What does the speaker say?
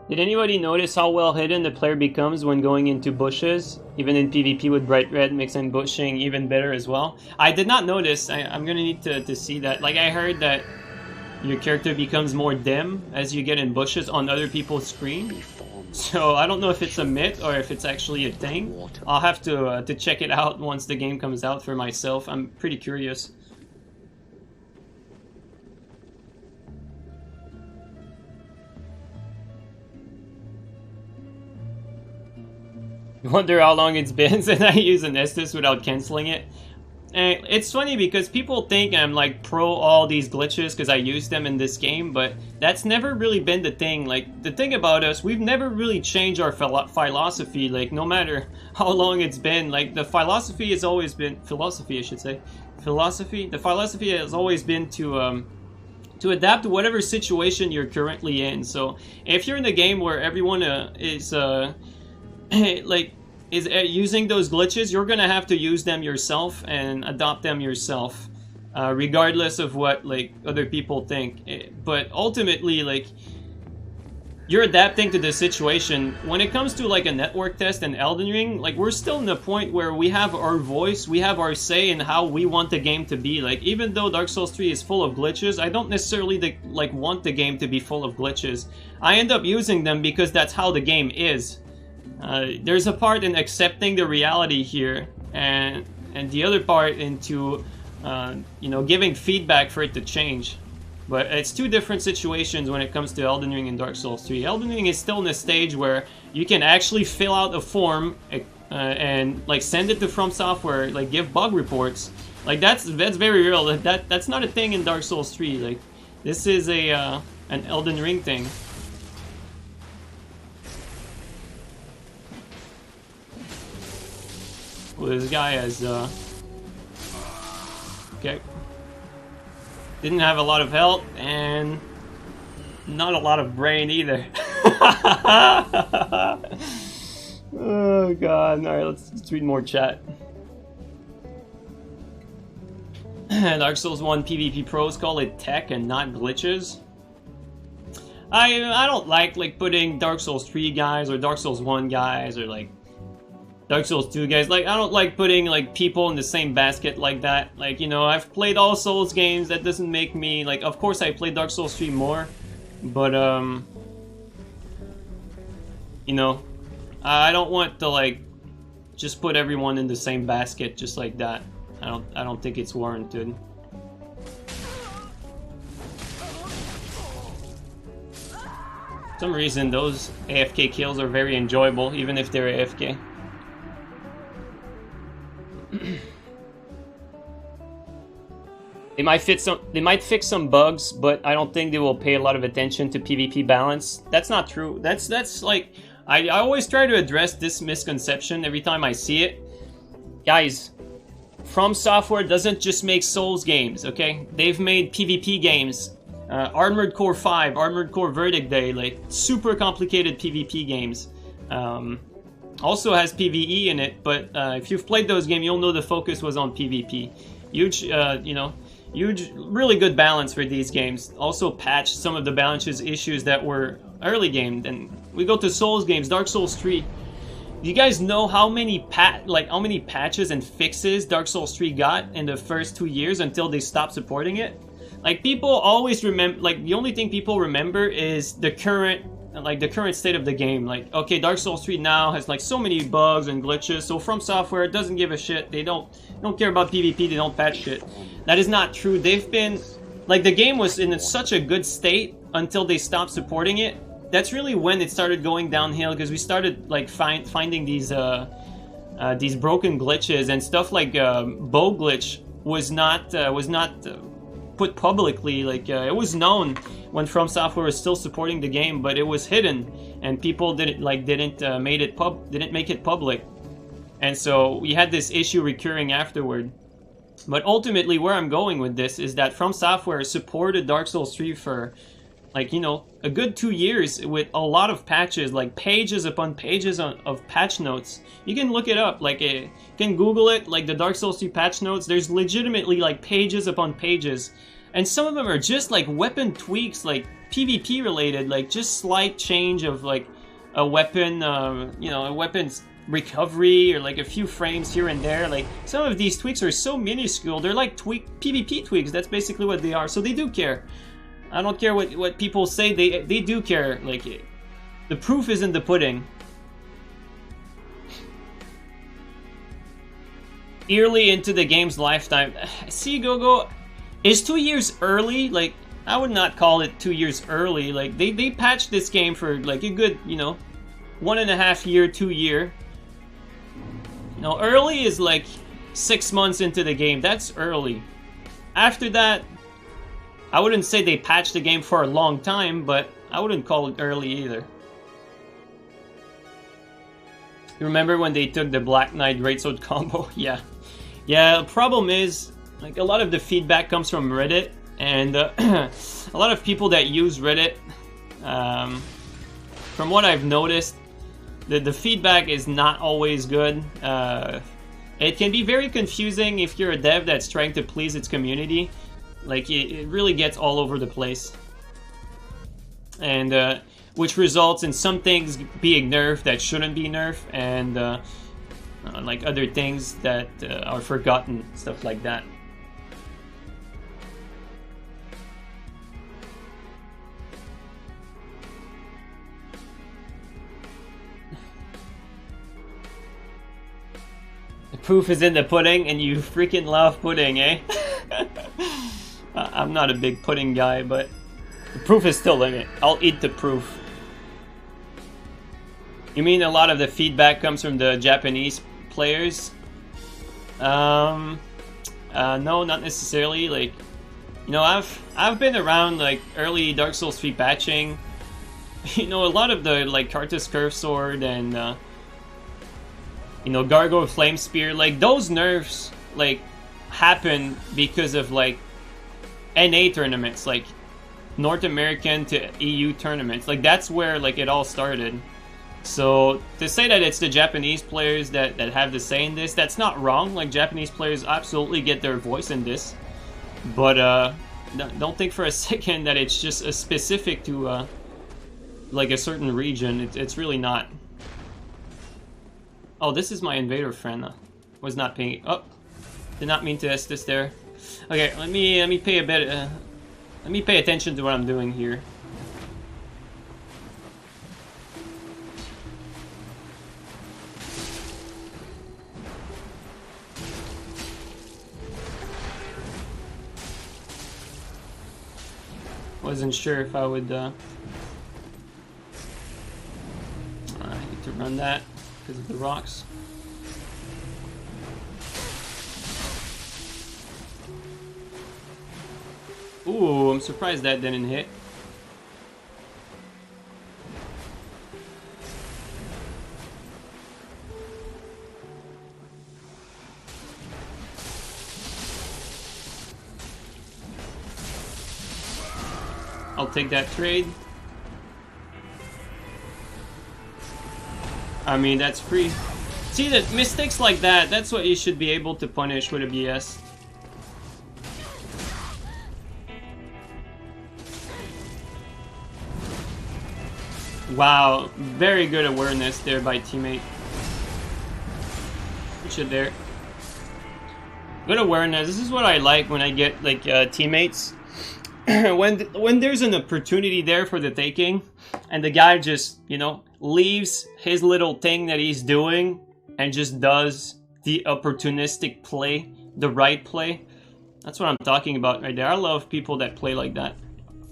Did anybody notice how well hidden the player becomes when going into bushes? Even in PvP with bright red makes ambushing even better as well. I did not notice. I'm gonna need to see that. Like, I heard that your character becomes more dim as you get in bushes on other people's screen. So I don't know if it's a myth or if it's actually a thing. I'll have to check it out once the game comes out for myself. I'm pretty curious. Wonder how long it's been since I used an Estus without canceling it. And it's funny because people think I'm like pro all these glitches because I use them in this game, but that's never really been the thing. Like, the thing about us, we've never really changed our philosophy, like, no matter how long it's been. Like, the philosophy has always been, philosophy I should say, the philosophy has always been to adapt to whatever situation you're currently in. So if you're in a game where everyone is like is using those glitches, you're gonna have to use them yourself and adopt them yourself, regardless of what like other people think. But ultimately, like, you're adapting to the situation. When it comes to like a network test and Elden Ring, like, we're still in the point where we have our voice, we have our say in how we want the game to be. Like, even though Dark Souls 3 is full of glitches, I don't necessarily like want the game to be full of glitches. I end up using them because that's how the game is. There's a part in accepting the reality here, and the other part into you know, giving feedback for it to change. But it's two different situations when it comes to Elden Ring and Dark Souls 3. Elden Ring is still in a stage where you can actually fill out a form and like send it to FromSoftware, like give bug reports. Like, that's very real. That's not a thing in Dark Souls 3. Like, this is a an Elden Ring thing. Well, this guy has, okay. Didn't have a lot of health, and not a lot of brain either. Oh god, alright, let's read more chat. Dark Souls 1 PvP pros call it tech and not glitches. I don't like putting Dark Souls 3 guys or Dark Souls 1 guys or like Dark Souls 2 guys, like, I don't like putting like people in the same basket like that. Like, you know, I've played all Souls games. That doesn't make me like, of course I played Dark Souls 3 more, but you know, I don't want to like just put everyone in the same basket just like that. I don't think it's warranted. For some reason those AFK kills are very enjoyable even if they're AFK. They might fix some bugs, but I don't think they will pay a lot of attention to PvP balance. That's not true. That's like, I always try to address this misconception every time I see it. Guys, FromSoftware doesn't just make Souls games, okay? They've made PvP games. Armored Core 5, Armored Core Verdict Day, like super complicated PvP games. Also has PvE in it, but if you've played those games, you'll know the focus was on PvP. Huge, you know, really good balance for these games. Also patched some of the balance issues that were early game. And we go to Souls games, Dark Souls 3. Do you guys know how many patches and fixes Dark Souls 3 got in the first 2 years until they stopped supporting it? Like, people always remember, like, the only thing people remember is the current state of the game. Like, okay, Dark Souls 3 now has like so many bugs and glitches, so FromSoftware doesn't give a shit. They don't care about PvP, they don't patch shit. That is not true. They've been, like, the game was in such a good state until they stopped supporting it. That's really when it started going downhill, because we started like finding these broken glitches and stuff like bow glitch was not put publicly. Like, it was known when FromSoftware was still supporting the game, but it was hidden and people didn't make it public, and so we had this issue recurring afterward. But ultimately, where I'm going with this is that FromSoftware supported Dark Souls 3 for, like, you know, a good 2 years with a lot of patches, like pages upon pages of patch notes. You can look it up, like, you can Google it, like the Dark Souls 3 patch notes. There's legitimately like pages upon pages. And some of them are just like weapon tweaks, like PvP related, like just slight change of like a weapon, you know, a weapon's recovery or like a few frames here and there. Like some of these tweaks are so minuscule, they're like PvP tweaks. That's basically what they are. So they do care. I don't care what people say, they do care. Like the proof is in the pudding. Early into the game's lifetime. See, Gogo, is 2 years early? Like, I would not call it 2 years early. Like, they patched this game for like a good, you know, 1.5 year, 2 year. You know, early is like 6 months into the game. That's early. After that, I wouldn't say they patched the game for a long time, but I wouldn't call it early either. You remember when they took the Black Knight Greatsword combo? Yeah. Yeah, the problem is, like, a lot of the feedback comes from Reddit, and a lot of people that use Reddit, from what I've noticed, the feedback is not always good. It can be very confusing if you're a dev that's trying to please its community. Like, it really gets all over the place. And, which results in some things being nerfed that shouldn't be nerfed, and like other things that are forgotten, stuff like that. The proof is in the pudding, and you freaking love pudding, eh? I'm not a big pudding guy, but the proof is still in it. I'll eat the proof. You mean a lot of the feedback comes from the Japanese players? No, not necessarily. Like, you know, I've been around like early Dark Souls 3 patching. You know, a lot of the like Karthus Curve Sword and you know, Gargoyle Flame Spear, like those nerfs like happen because of like NA tournaments, like North American to EU tournaments. Like that's where like it all started. So to say that it's the Japanese players that have the say in this, that's not wrong. Like Japanese players absolutely get their voice in this, but don't think for a second that it's just a specific to like a certain region. It's really not. Oh, this is my invader friend. Was not paying. Oh, did not mean to ask this there. Okay, let me pay a bit. Let me pay attention to what I'm doing here. Wasn't sure if I would I need to run that because of the rocks. Ooh, I'm surprised that didn't hit. I'll take that trade. I mean, that's free. See, that mistakes like that, that's what you should be able to punish with a BS. Wow, very good awareness there by teammate. Good shit there. Good awareness. This is what I like when I get like teammates. when there's an opportunity there for the taking, and the guy just, you know, leaves his little thing that he's doing and just does the opportunistic play, the right play. That's what I'm talking about right there. I love people that play like that.